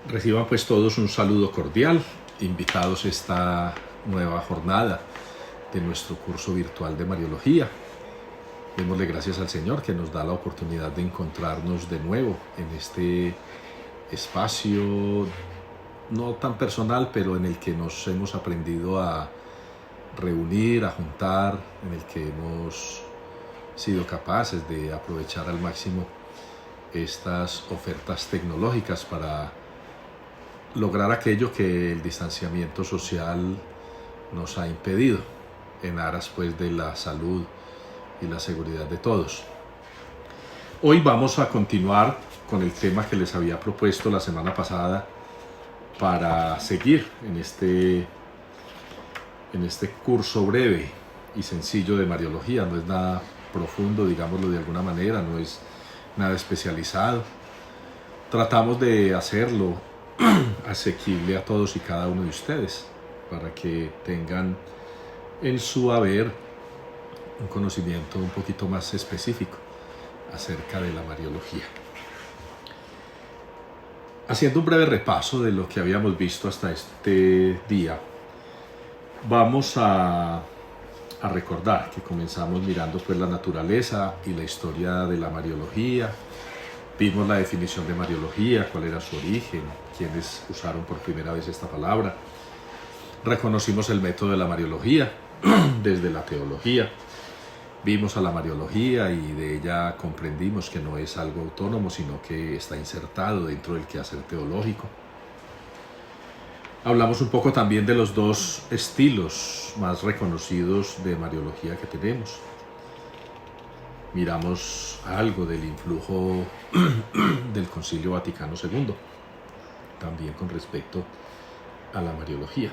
Reciban pues todos un saludo cordial, invitados a esta nueva jornada de nuestro curso virtual de Mariología. Démosle gracias al Señor que nos da la oportunidad de encontrarnos de nuevo en este espacio no tan personal, pero en el que nos hemos aprendido a reunir, a juntar, en el que hemos sido capaces de aprovechar al máximo estas ofertas tecnológicas para lograr aquello que el distanciamiento social nos ha impedido, en aras pues de la salud y la seguridad de todos. Hoy vamos a continuar con el tema que les había propuesto la semana pasada para seguir en este curso breve y sencillo de Mariología. No es nada profundo, digámoslo de alguna manera, no es nada especializado. Tratamos de hacerlo asequible a todos y cada uno de ustedes para que tengan en su haber un conocimiento un poquito más específico acerca de la Mariología. Haciendo un breve repaso de lo que habíamos visto hasta este día, vamos a recordar que comenzamos mirando pues la naturaleza y la historia de la Mariología. Vimos la definición de Mariología, cuál era su origen, quiénes usaron por primera vez esta palabra. Reconocimos el método de la Mariología desde la teología. Vimos a la Mariología y de ella comprendimos que no es algo autónomo, sino que está insertado dentro del quehacer teológico. Hablamos un poco también de los dos estilos más reconocidos de Mariología que tenemos. Miramos algo del influjo del Concilio Vaticano II, también con respecto a la Mariología.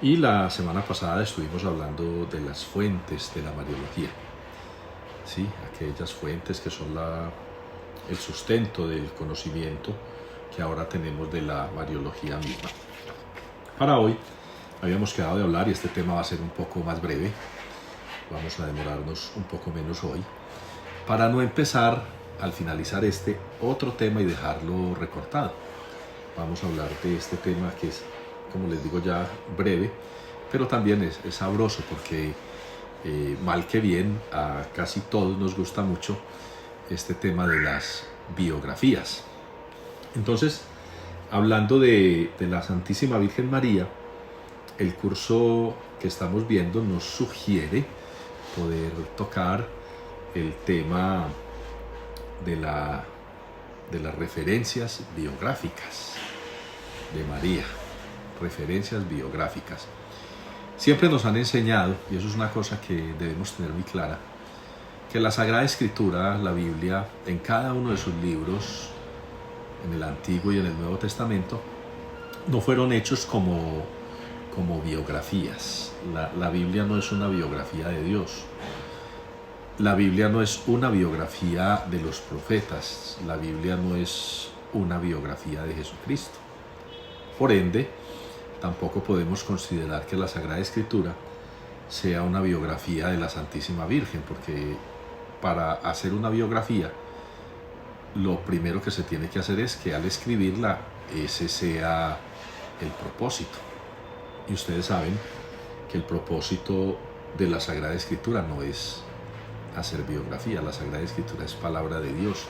Y la semana pasada estuvimos hablando de las fuentes de la Mariología, ¿sí? Aquellas fuentes que son el sustento del conocimiento que ahora tenemos de la Mariología misma. Para hoy habíamos quedado de hablar, y este tema va a ser un poco más breve, vamos a demorarnos un poco menos hoy, para no empezar al finalizar otro tema y dejarlo recortado. Vamos a hablar de este tema que es, como les digo, ya breve, pero también es sabroso porque mal que bien a casi todos nos gusta mucho este tema de las biografías. Entonces, hablando de la Santísima Virgen María, el curso que estamos viendo nos sugiere poder tocar el tema de las referencias biográficas de María. Referencias biográficas. Siempre nos han enseñado, y eso es una cosa que debemos tener muy clara, que la Sagrada Escritura, la Biblia, en cada uno de sus libros, en el Antiguo y en el Nuevo Testamento, no fueron hechos como biografías. La Biblia no es una biografía de Dios. La Biblia no es una biografía de los profetas. La Biblia no es una biografía de Jesucristo. Por ende, tampoco podemos considerar que la Sagrada Escritura sea una biografía de la Santísima Virgen, porque para hacer una biografía, lo primero que se tiene que hacer es que al escribirla, ese sea el propósito. Y ustedes saben que el propósito de la Sagrada Escritura no es hacer biografía. La Sagrada Escritura es palabra de Dios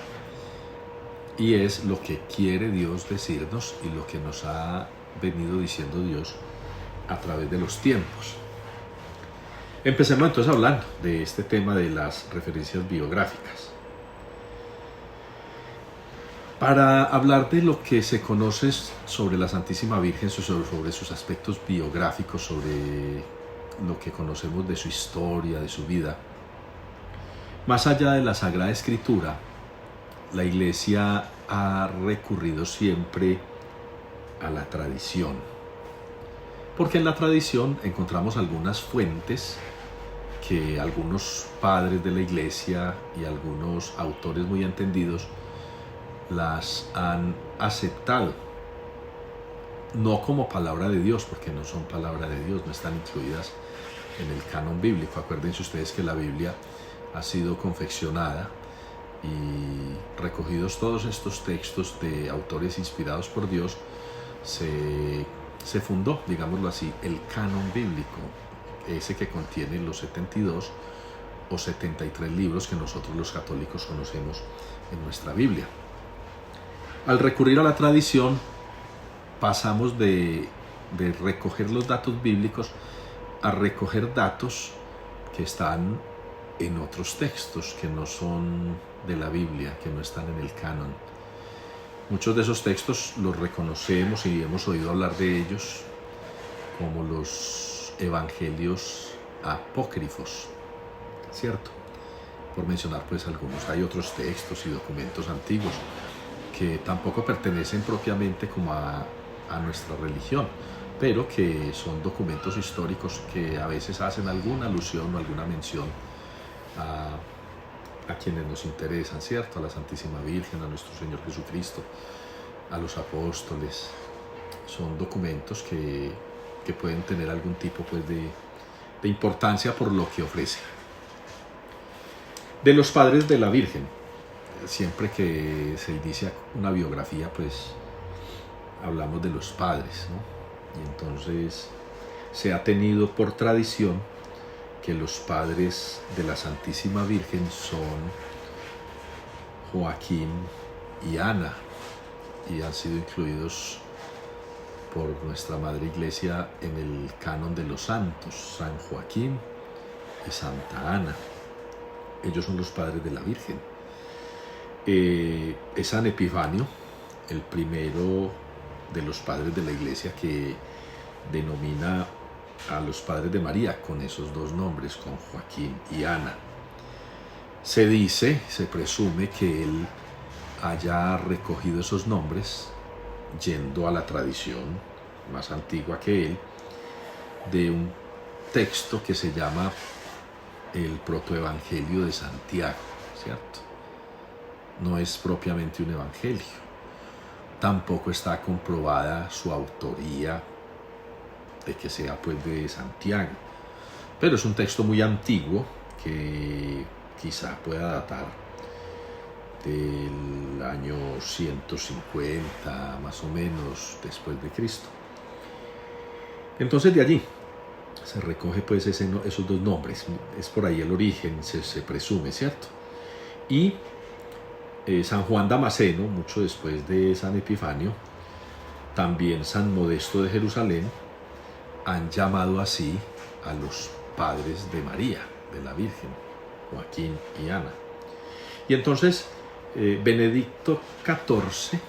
y es lo que quiere Dios decirnos y lo que nos ha venido diciendo Dios a través de los tiempos. Empecemos entonces hablando de este tema de las referencias biográficas. Para hablar de lo que se conoce sobre la Santísima Virgen, sobre sus aspectos biográficos, sobre lo que conocemos de su historia, de su vida, más allá de la Sagrada Escritura, la Iglesia ha recurrido siempre a la tradición, porque en la tradición encontramos algunas fuentes que algunos padres de la Iglesia y algunos autores muy entendidos las han aceptado, no como palabra de Dios, porque no son palabra de Dios, no están incluidas en el canon bíblico. Acuérdense ustedes que la Biblia ha sido confeccionada Y recogidos todos estos textos de autores inspirados por Dios, se fundó, digámoslo así, el canon bíblico, ese que contiene los 72 o 73 libros que nosotros los católicos conocemos en nuestra Biblia. Al recurrir a la tradición, pasamos de recoger los datos bíblicos a recoger datos que están en otros textos que no son de la Biblia, que no están en el canon. Muchos de esos textos los reconocemos y hemos oído hablar de ellos, como los evangelios apócrifos, ¿cierto? Por mencionar pues algunos. Hay otros textos y documentos antiguos que tampoco pertenecen propiamente como a nuestra religión, pero que son documentos históricos que a veces hacen alguna alusión o alguna mención a quienes nos interesan, ¿cierto? A la Santísima Virgen, a nuestro Señor Jesucristo, a los apóstoles. Son documentos que pueden tener algún tipo pues, de importancia por lo que ofrecen. De los padres de la Virgen. Siempre que se inicia una biografía, pues hablamos de los padres, ¿no? Y entonces se ha tenido por tradición que los padres de la Santísima Virgen son Joaquín y Ana, y han sido incluidos por nuestra Madre Iglesia en el canon de los santos, San Joaquín y Santa Ana. Ellos son los padres de la Virgen. Es San Epifanio, el primero de los padres de la Iglesia, que denomina a los padres de María con esos dos nombres, con Joaquín y Ana. Se dice, se presume que él haya recogido esos nombres yendo a la tradición más antigua que él, de un texto que se llama el Protoevangelio de Santiago, ¿cierto? No es propiamente un evangelio, tampoco está comprobada su autoría de que sea pues de Santiago, pero es un texto muy antiguo que quizá pueda datar del año 150 más o menos después de Cristo. Entonces de allí se recoge pues esos dos nombres, es por ahí el origen, se presume, ¿cierto? Y San Juan Damasceno, mucho después de San Epifanio, también San Modesto de Jerusalén, han llamado así a los padres de María, de la Virgen, Joaquín y Ana. Y entonces Benedicto XIV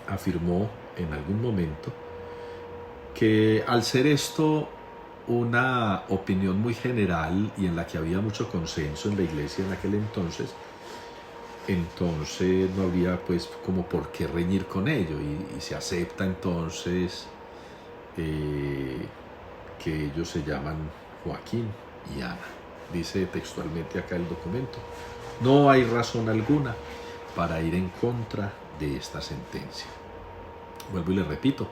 afirmó en algún momento que al ser esto una opinión muy general y en la que había mucho consenso en la Iglesia en aquel entonces no habría pues como por qué reñir con ello, y se acepta entonces que ellos se llaman Joaquín y Ana. Dice textualmente acá el documento: no hay razón alguna para ir en contra de esta sentencia. Vuelvo y le repito,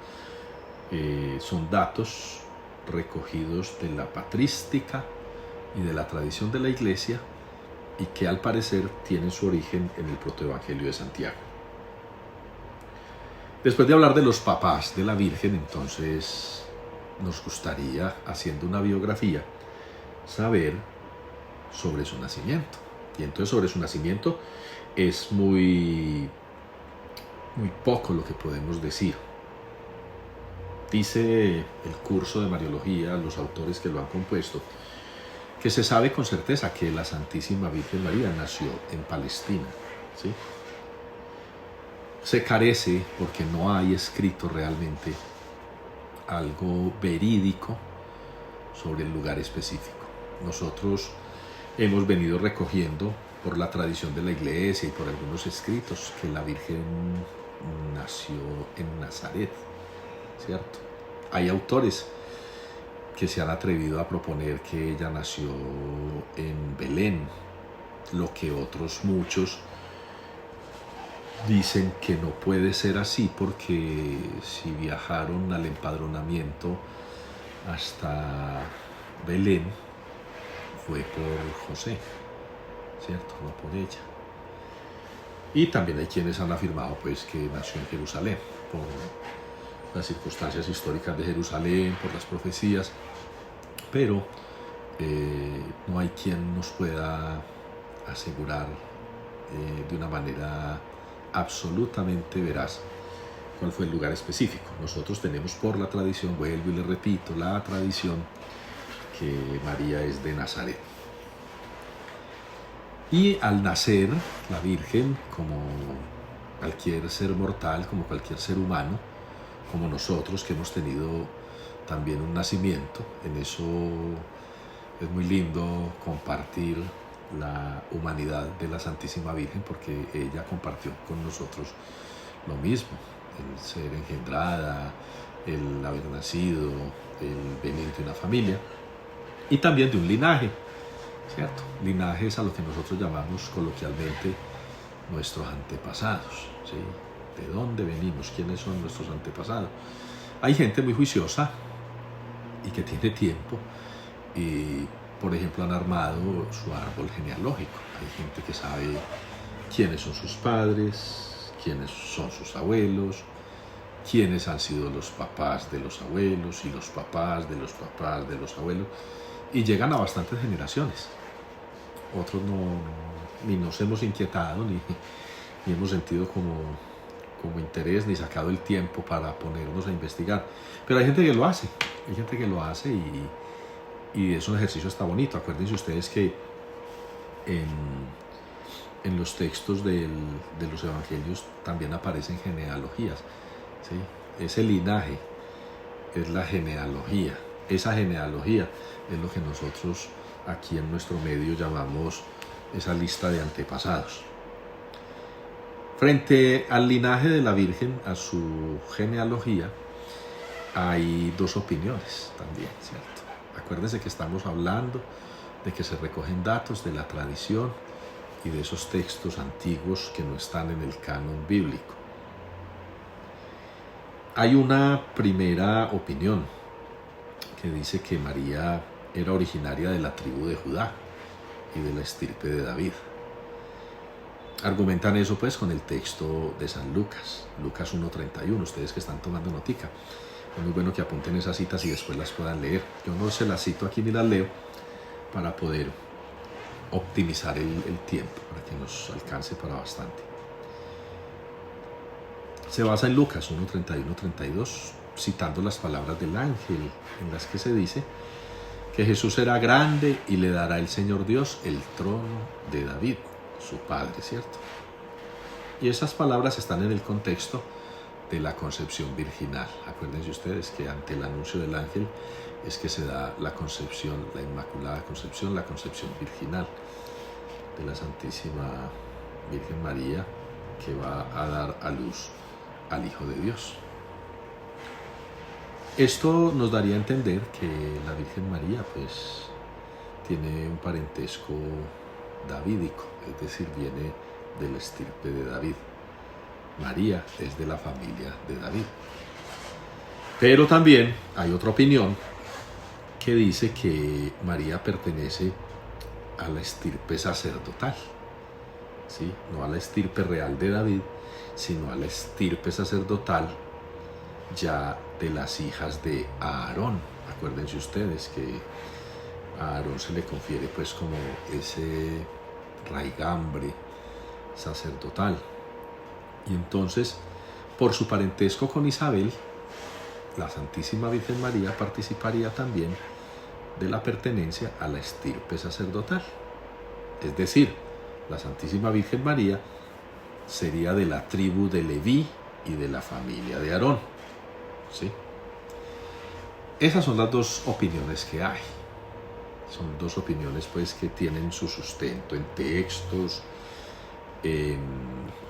son datos recogidos de la patrística y de la tradición de la Iglesia, y que al parecer tienen su origen en el Protoevangelio de Santiago. Después de hablar de los papás de la Virgen, entonces nos gustaría, haciendo una biografía, saber sobre su nacimiento. Y entonces sobre su nacimiento es muy poco lo que podemos decir. Dice el curso de Mariología, los autores que lo han compuesto, que se sabe con certeza que la Santísima Virgen María nació en Palestina, ¿sí? Se carece, porque no hay escrito realmente algo verídico sobre el lugar específico. Nosotros hemos venido recogiendo por la tradición de la Iglesia y por algunos escritos que la Virgen nació en Nazaret, ¿cierto? Hay autores que se han atrevido a proponer que ella nació en Belén, lo que otros muchos dicen que no puede ser así, porque si viajaron al empadronamiento hasta Belén fue por José, ¿cierto? No por ella. Y también hay quienes han afirmado pues que nació en Jerusalén por las circunstancias históricas de Jerusalén, por las profecías, pero no hay quien nos pueda asegurar de una manera absolutamente veraz cuál fue el lugar específico. Nosotros tenemos por la tradición, vuelvo y le repito, la tradición que María es de Nazaret. Y al nacer la Virgen, como cualquier ser mortal, como cualquier ser humano, como nosotros que hemos tenido también un nacimiento, en eso es muy lindo compartir la humanidad de la Santísima Virgen, porque ella compartió con nosotros lo mismo, el ser engendrada, el haber nacido, el venir de una familia y también de un linaje, ¿cierto? Linaje es a lo que nosotros llamamos coloquialmente nuestros antepasados, ¿sí? ¿De dónde venimos? ¿Quiénes son nuestros antepasados? Hay gente muy juiciosa y que tiene tiempo y, por ejemplo, han armado su árbol genealógico. Hay gente que sabe quiénes son sus padres, quiénes son sus abuelos, quiénes han sido los papás de los abuelos y los papás de los papás de los abuelos, y llegan a bastantes generaciones. Otros ni nos hemos inquietado, ni hemos sentido como interés, ni sacado el tiempo para ponernos a investigar. Pero hay gente que lo hace, y es un ejercicio está bonito. Acuérdense ustedes que en los textos de los evangelios también aparecen genealogías, ¿sí? Ese linaje es la genealogía. Esa genealogía es lo que nosotros aquí en nuestro medio llamamos esa lista de antepasados. Frente al linaje de la Virgen, a su genealogía, hay dos opiniones también, ¿cierto? Acuérdense que estamos hablando de que se recogen datos de la tradición y de esos textos antiguos que no están en el canon bíblico. Hay una primera opinión que dice que María era originaria de la tribu de Judá y de la estirpe de David. Argumentan eso pues con el texto de San Lucas, Lucas 1:31, ustedes que están tomando notica. Es muy bueno que apunten esas citas y después las puedan leer. Yo no se las cito aquí ni las leo para poder optimizar el tiempo, para que nos alcance para bastante. Se basa en Lucas 1:31-32, citando las palabras del ángel en las que se dice que Jesús será grande y le dará el Señor Dios el trono de David, su padre, ¿cierto? Y esas palabras están en el contexto de la concepción virginal. Acuérdense ustedes que ante el anuncio del ángel es que se da la concepción, la Inmaculada Concepción, la concepción virginal de la Santísima Virgen María, que va a dar a luz al Hijo de Dios. Esto nos daría a entender que la Virgen María pues tiene un parentesco davídico, es decir, viene de la estirpe de David. María es de la familia de David. Pero también hay otra opinión que dice que María pertenece a la estirpe sacerdotal, ¿sí? No a la estirpe real de David, sino a la estirpe sacerdotal ya de las hijas de Aarón. Acuérdense ustedes que a Aarón se le confiere pues como ese raigambre sacerdotal. Y entonces, por su parentesco con Isabel, la Santísima Virgen María participaría también de la pertenencia a la estirpe sacerdotal. Es decir, la Santísima Virgen María sería de la tribu de Leví y de la familia de Aarón, ¿sí? Esas son las dos opiniones que hay. Son dos opiniones pues que tienen su sustento en textos, en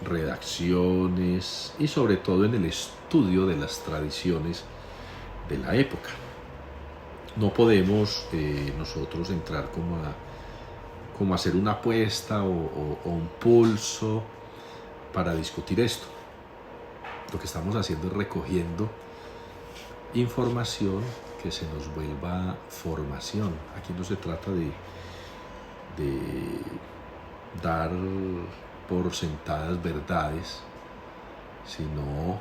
redacciones y sobre todo en el estudio de las tradiciones de la época. No podemos nosotros entrar como a hacer una apuesta o un pulso para discutir esto. Lo que estamos haciendo es recogiendo información que se nos vuelva formación. Aquí no se trata de dar por sentadas verdades, sino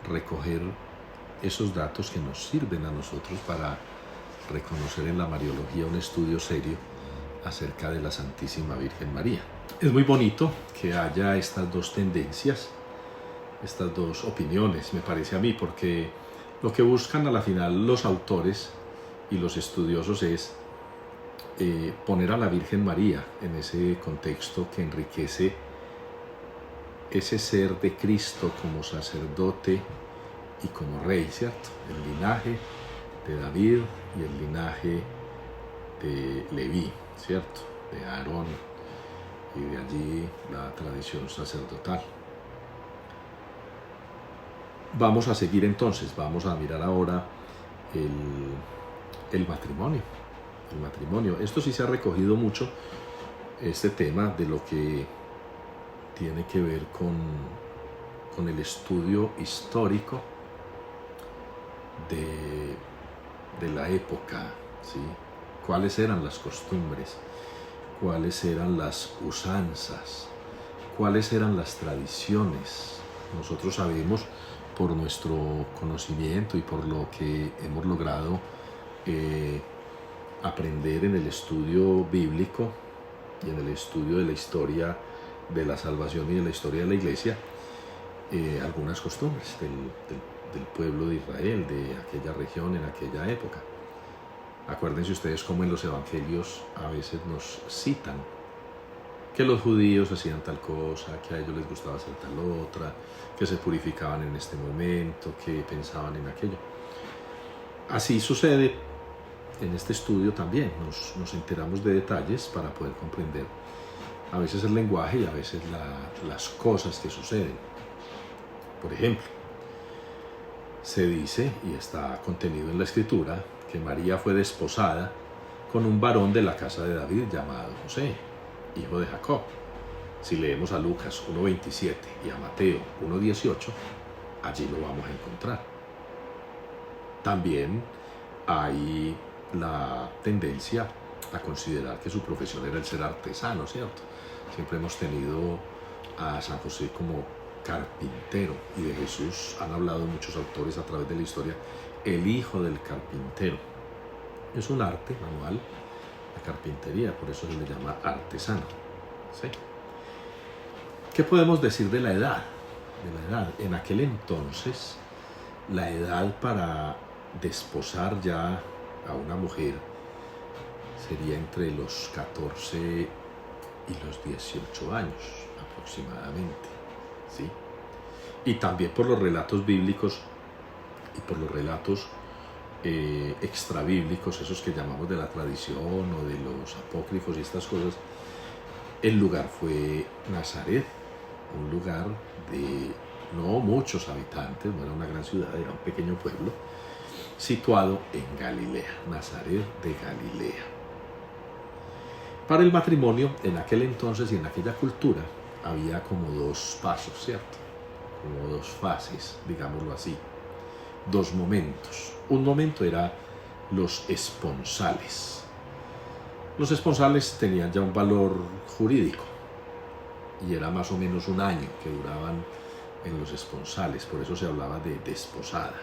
recoger esos datos que nos sirven a nosotros para reconocer en la Mariología un estudio serio acerca de la Santísima Virgen María. Es muy bonito que haya estas dos tendencias, estas dos opiniones, me parece a mí, porque lo que buscan a la final los autores y los estudiosos es poner a la Virgen María en ese contexto que enriquece ese ser de Cristo como sacerdote y como rey, ¿cierto? El linaje de David y el linaje de Leví, ¿cierto? De Aarón, y de allí la tradición sacerdotal. Vamos a seguir entonces, vamos a mirar ahora el matrimonio. El matrimonio. Esto sí se ha recogido mucho, este tema de lo que tiene que ver con el estudio histórico de la época, ¿sí? Cuáles eran las costumbres, cuáles eran las usanzas, cuáles eran las tradiciones. Nosotros sabemos por nuestro conocimiento y por lo que hemos logrado aprender en el estudio bíblico y en el estudio de la historia de la salvación y de la historia de la Iglesia, algunas costumbres del pueblo de Israel, de aquella región en aquella época. Acuérdense ustedes cómo en los evangelios a veces nos citan que los judíos hacían tal cosa, que a ellos les gustaba hacer tal otra, que se purificaban en este momento, que pensaban en aquello. Así sucede en este estudio también, nos enteramos de detalles para poder comprender a veces el lenguaje y a veces las cosas que suceden. Por ejemplo, se dice, y está contenido en la Escritura, que María fue desposada con un varón de la casa de David llamado José, hijo de Jacob. Si leemos a Lucas 1:27 y a Mateo 1:18, allí lo vamos a encontrar. También hay la tendencia a considerar que su profesión era el ser artesano, ¿cierto? Siempre hemos tenido a San José como carpintero, y de Jesús han hablado muchos autores a través de la historia, el hijo del carpintero. Es un arte manual, la carpintería, por eso se le llama artesano, ¿sí? ¿Qué podemos decir de la edad? En aquel entonces, la edad para desposar ya a una mujer sería entre los 14 y los 18 años aproximadamente, ¿sí? Y también por los relatos bíblicos y por los relatos extrabíblicos, esos que llamamos de la tradición o de los apócrifos y estas cosas, el lugar fue Nazaret, un lugar de no muchos habitantes, no era una gran ciudad, era un pequeño pueblo situado en Galilea, Nazaret de Galilea. Para el matrimonio, en aquel entonces y en aquella cultura, había como dos pasos, ¿cierto? Como dos fases, digámoslo así, dos momentos. Un momento era los esponsales. Los esponsales tenían ya un valor jurídico y era más o menos un año que duraban en los esponsales, por eso se hablaba de desposada,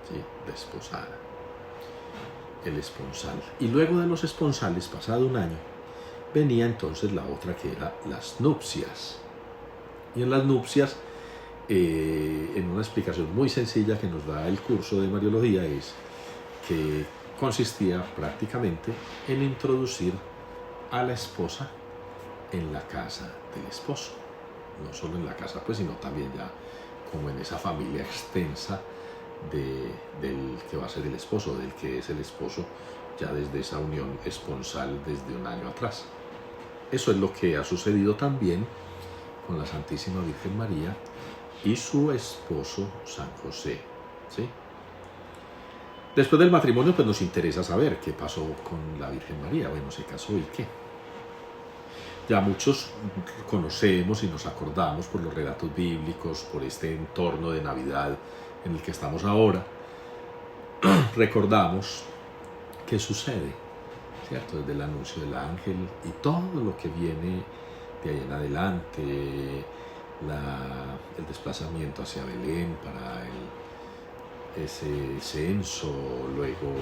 ¿sí? Desposada, el esponsal. Y luego de los esponsales, pasado un año, venía entonces la otra, que era las nupcias. Y en las nupcias, en una explicación muy sencilla que nos da el curso de Mariología, es que consistía prácticamente en introducir a la esposa en la casa del esposo. No solo en la casa, pues, sino también ya como en esa familia extensa del que va a ser el esposo, del que es el esposo, ya desde esa unión esponsal desde un año atrás. Eso es lo que ha sucedido también con la Santísima Virgen María y su esposo San José, ¿sí? Después del matrimonio, pues nos interesa saber qué pasó con la Virgen María. Bueno, se casó y qué. Ya muchos conocemos y nos acordamos por los relatos bíblicos, por este entorno de Navidad en el que estamos ahora. Recordamos qué sucede, ¿cierto? Desde el anuncio del ángel y todo lo que viene De ahí en adelante, el desplazamiento hacia Belén para ese censo, luego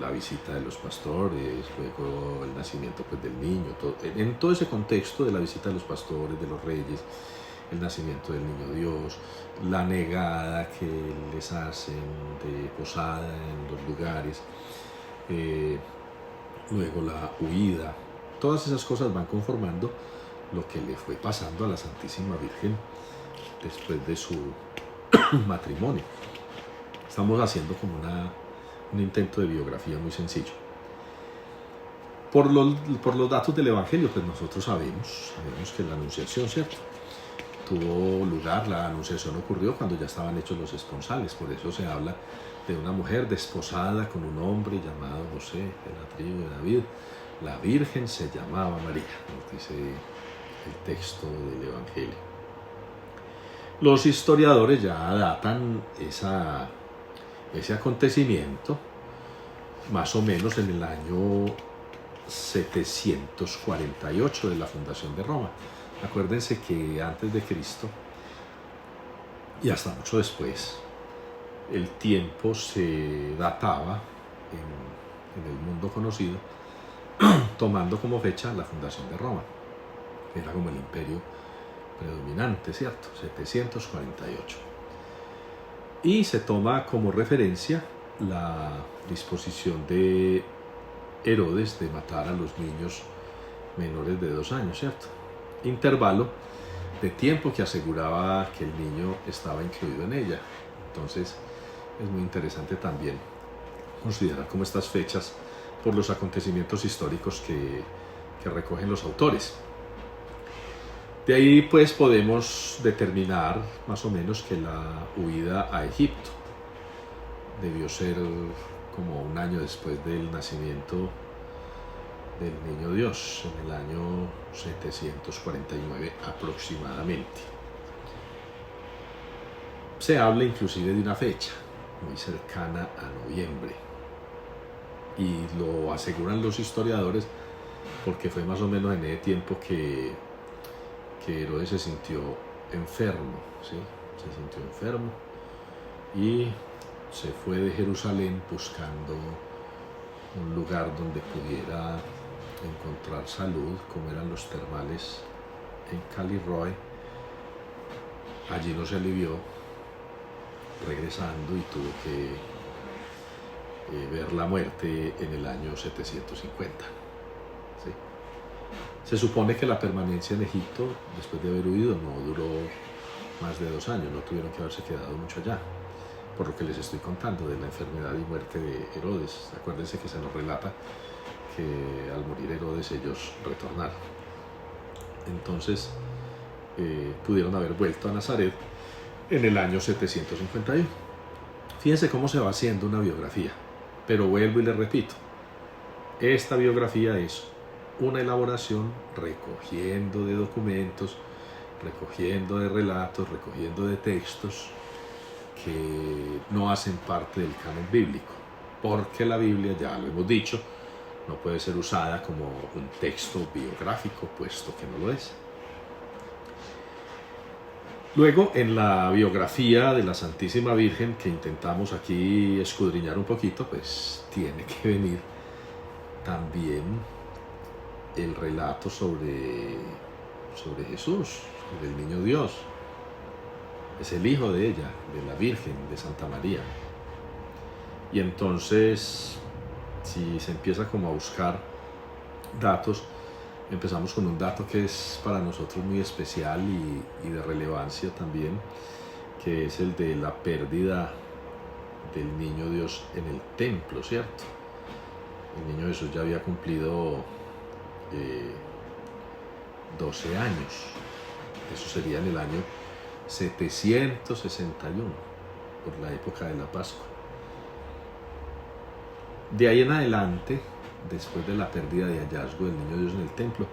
la visita de los pastores, luego el nacimiento pues, del niño, en todo ese contexto de la visita de los pastores, de los reyes, el nacimiento del niño Dios, la negada que les hacen de posada en los lugares, luego la huida, todas esas cosas van conformando lo que le fue pasando a la Santísima Virgen después de su matrimonio. Estamos haciendo como un intento de biografía muy sencillo. Por los datos del Evangelio, pues nosotros sabemos que la anunciación, ¿cierto?, tuvo lugar, la anunciación ocurrió cuando ya estaban hechos los esponsales, por eso se habla de una mujer desposada con un hombre llamado José, de la tribu de David. La Virgen se llamaba María, nos dice el texto del Evangelio. Los historiadores ya datan ese acontecimiento más o menos en el año 748 de la fundación de Roma. Acuérdense que antes de Cristo y hasta mucho después, el tiempo se databa en el mundo conocido tomando como fecha la fundación de Roma. Era como el imperio predominante, ¿cierto? 748. Y se toma como referencia la disposición de Herodes de matar a los niños menores de 2 años, ¿cierto? Intervalo de tiempo que aseguraba que el niño estaba incluido en ella. Entonces es muy interesante también considerar como estas fechas por los acontecimientos históricos que recogen los autores. De ahí pues podemos determinar más o menos que la huida a Egipto debió ser como 1 año después del nacimiento del niño Dios, en el año 749 aproximadamente. Se habla inclusive de una fecha muy cercana a noviembre y lo aseguran los historiadores porque fue más o menos en ese tiempo que Herodes se sintió enfermo, ¿sí? Se sintió enfermo y se fue de Jerusalén buscando un lugar donde pudiera encontrar salud, como eran los termales en Caliroe. Allí no se alivió, regresando, y tuvo que ver la muerte en el año 750. ¿Sí? Se supone que la permanencia en Egipto, después de haber huido, no duró más de 2 años, no tuvieron que haberse quedado mucho allá, por lo que les estoy contando de la enfermedad y muerte de Herodes. Acuérdense que se nos relata que al morir Herodes ellos retornaron. Entonces pudieron haber vuelto a Nazaret en el año 751. Fíjense cómo se va haciendo una biografía, pero vuelvo y les repito, esta biografía es una elaboración recogiendo de documentos, recogiendo de relatos, recogiendo de textos que no hacen parte del canon bíblico, porque la Biblia, ya lo hemos dicho, no puede ser usada como un texto biográfico, puesto que no lo es. Luego, en la biografía de la Santísima Virgen, que intentamos aquí escudriñar un poquito, pues tiene que venir también el relato sobre Jesús, sobre el niño Dios. Es el hijo de ella, de la Virgen, de Santa María. Y entonces, si se empieza como a buscar datos, empezamos con un dato que es para nosotros muy especial y de relevancia también, que es el de la pérdida del niño Dios en el templo, ¿cierto? El niño Jesús ya había cumplido 12 años. Eso sería en el año 761, por la época de la Pascua. De ahí en adelante, después de la pérdida de hallazgo del niño Dios en el templo,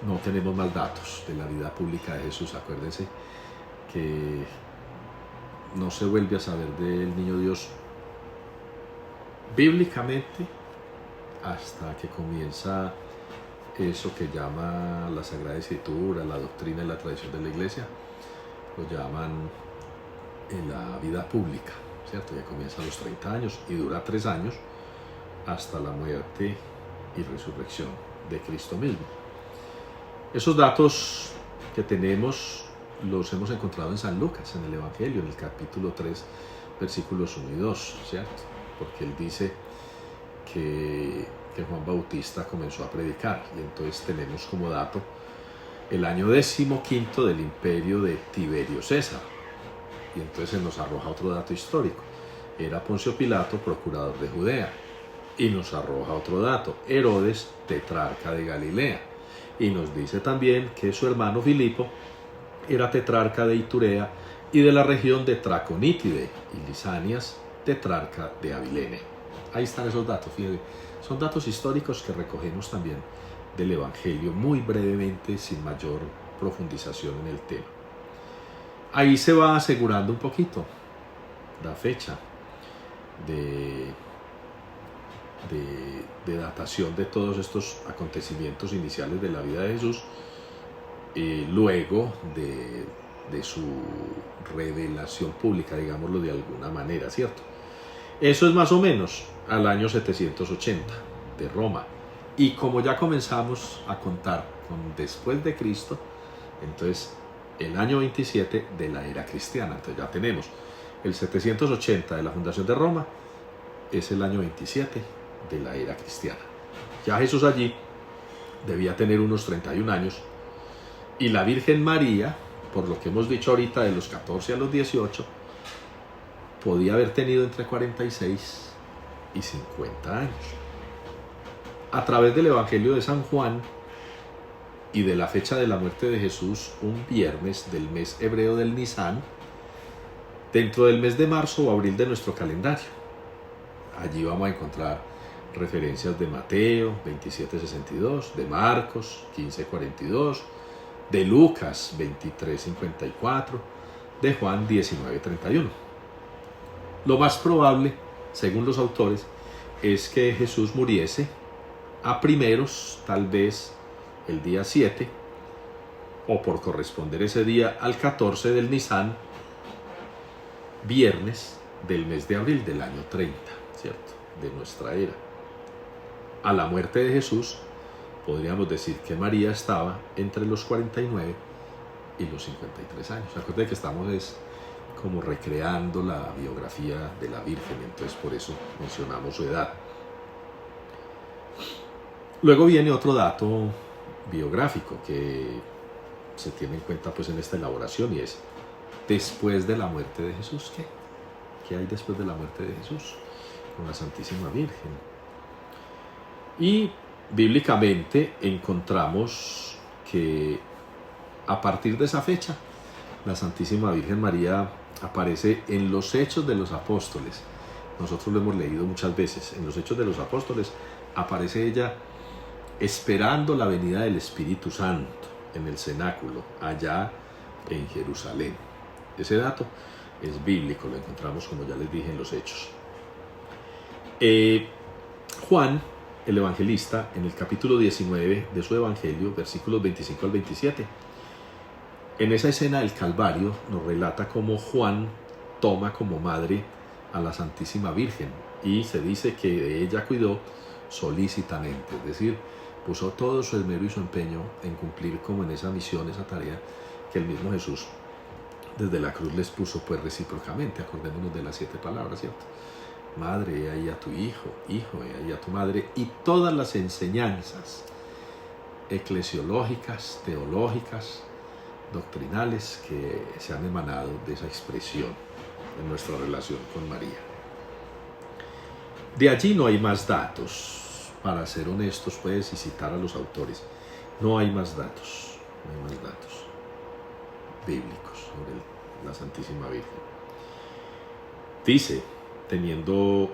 no tenemos más datos de la vida pública de Jesús. Acuérdense que no se vuelve a saber del niño Dios bíblicamente hasta que comienza eso que llama la Sagrada Escritura, la doctrina y la tradición de la Iglesia, lo llaman la vida pública, ¿cierto? Que comienza a los 30 años y dura 3 años hasta la muerte y resurrección de Cristo mismo. Esos datos que tenemos los hemos encontrado en San Lucas, en el Evangelio, en el capítulo 3, versículos 1 y 2, ¿cierto? Porque él dice que Juan Bautista comenzó a predicar, y entonces tenemos como dato el año 15 del imperio de Tiberio César, y entonces se nos arroja otro dato histórico: era Poncio Pilato procurador de Judea, y nos arroja otro dato: Herodes tetrarca de Galilea, y nos dice también que su hermano Filipo era tetrarca de Iturea y de la región de Traconítide, y Lisanias tetrarca de Abilene. Ahí están esos datos, fíjense, son datos históricos que recogemos también del Evangelio muy brevemente, sin mayor profundización en el tema. Ahí se va asegurando un poquito la fecha de datación de todos estos acontecimientos iniciales de la vida de Jesús, luego de su revelación pública, digámoslo de alguna manera, ¿cierto? Eso es más o menos al año 780 de Roma. Y como ya comenzamos a contar con después de Cristo, entonces el año 27 de la era cristiana. Entonces ya tenemos el 780 de la fundación de Roma, es el año 27 de la era cristiana. Ya Jesús allí debía tener unos 31 años, y la Virgen María, por lo que hemos dicho ahorita, de los 14 a los 18, podía haber tenido entre 46 y 50 años. A través del Evangelio de San Juan y de la fecha de la muerte de Jesús, un viernes del mes hebreo del Nisan, dentro del mes de marzo o abril de nuestro calendario. Allí vamos a encontrar referencias de Mateo 27:62, de Marcos 15:42, de Lucas 23:54, de Juan 19:31. Lo más probable, según los autores, es que Jesús muriese a primeros, tal vez el día 7, o por corresponder ese día al 14 del Nisan, viernes del mes de abril del año 30, ¿cierto?, de nuestra era. A la muerte de Jesús, podríamos decir que María estaba entre los 49 y los 53 años. Acuérdense que estamos como recreando la biografía de la Virgen, entonces por eso mencionamos su edad. Luego viene otro dato biográfico que se tiene en cuenta pues en esta elaboración, y es: después de la muerte de Jesús, ¿qué hay después de la muerte de Jesús con la Santísima Virgen? Y bíblicamente encontramos que a partir de esa fecha la Santísima Virgen María aparece en los Hechos de los Apóstoles. Nosotros lo hemos leído muchas veces. En los Hechos de los Apóstoles aparece ella esperando la venida del Espíritu Santo en el cenáculo, allá en Jerusalén. Ese dato es bíblico, lo encontramos, como ya les dije, en los Hechos. Juan, el evangelista, en el capítulo 19 de su evangelio, versículos 25 al 27, en esa escena del Calvario nos relata cómo Juan toma como madre a la Santísima Virgen, y se dice que de ella cuidó solícitamente, es decir, puso todo su esmero y su empeño en cumplir como en esa misión, esa tarea que el mismo Jesús desde la cruz les puso pues recíprocamente. Acordémonos de las 7 palabras, ¿cierto? Madre, he ahí a tu hijo, hijo, he ahí a tu madre, y todas las enseñanzas eclesiológicas, teológicas, doctrinales que se han emanado de esa expresión en nuestra relación con María. De allí no hay más datos, para ser honestos pues, y citar a los autores, no hay más datos bíblicos sobre la Santísima Virgen. Dice, teniendo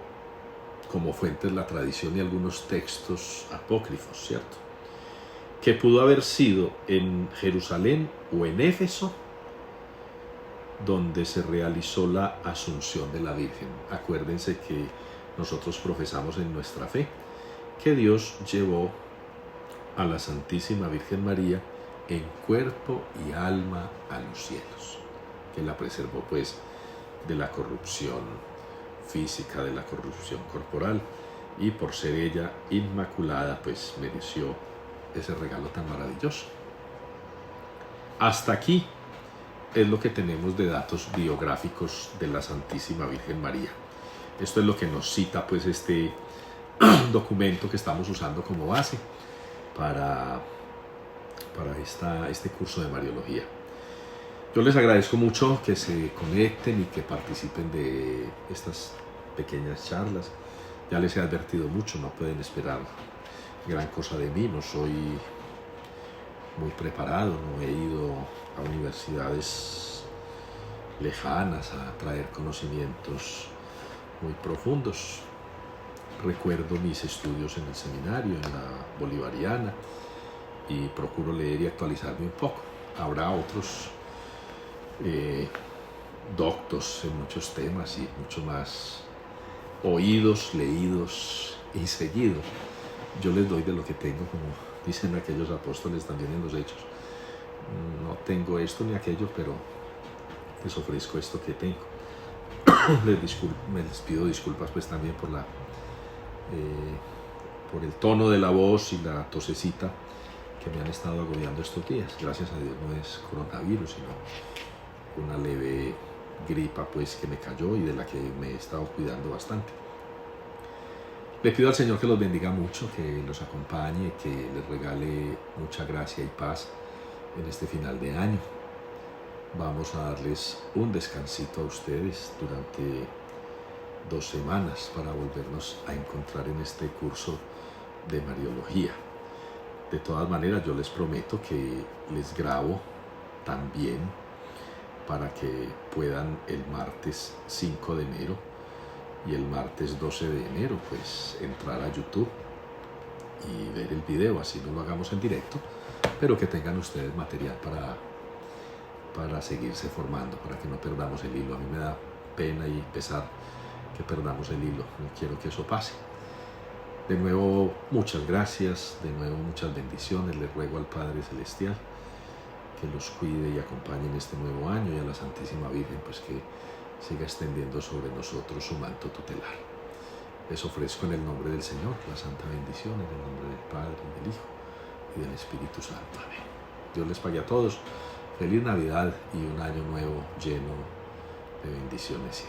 como fuentes la tradición y algunos textos apócrifos, ¿cierto?, que pudo haber sido en Jerusalén o en Éfeso donde se realizó la Asunción de la Virgen. Acuérdense que nosotros profesamos en nuestra fe que Dios llevó a la Santísima Virgen María en cuerpo y alma a los cielos, que la preservó pues de la corrupción física, de la corrupción corporal, y por ser ella inmaculada pues mereció ese regalo tan maravilloso. Hasta aquí es lo que tenemos de datos biográficos de la Santísima Virgen María. Esto es lo que nos cita pues este documento que estamos usando como base para este curso de Mariología. Yo les agradezco mucho que se conecten y que participen de estas pequeñas charlas. Ya les he advertido mucho, no pueden esperar gran cosa de mí, no soy muy preparado, no he ido a universidades lejanas a traer conocimientos muy profundos. Recuerdo mis estudios en el seminario, en la Bolivariana, y procuro leer y actualizarme un poco. Habrá otros doctos en muchos temas y mucho más oídos, leídos y seguidos. Yo les doy de lo que tengo, como dicen aquellos apóstoles también en los Hechos. No tengo esto ni aquello, pero les ofrezco esto que tengo. Les pido disculpas pues también por el tono de la voz y la tosecita que me han estado agobiando estos días. Gracias a Dios no es coronavirus, sino una leve gripa pues que me cayó y de la que me he estado cuidando bastante. Le pido al Señor que los bendiga mucho, que los acompañe, que les regale mucha gracia y paz en este final de año. Vamos a darles un descansito a ustedes durante 2 semanas para volvernos a encontrar en este curso de Mariología. De todas maneras, yo les prometo que les grabo también para que puedan el martes 5 de enero y el martes 12 de enero pues entrar a YouTube y ver el video, así no lo hagamos en directo, pero que tengan ustedes material para seguirse formando, para que no perdamos el hilo. A mí me da pena y pesar que perdamos el hilo, no quiero que eso pase. De nuevo, muchas gracias, de nuevo muchas bendiciones. Les ruego al Padre Celestial que los cuide y acompañe en este nuevo año, y a la Santísima Virgen pues que siga extendiendo sobre nosotros su manto tutelar. Les ofrezco en el nombre del Señor la santa bendición, en el nombre del Padre, del Hijo y del Espíritu Santo. Amén. Dios les pague a todos. Feliz Navidad y un año nuevo lleno de bendiciones.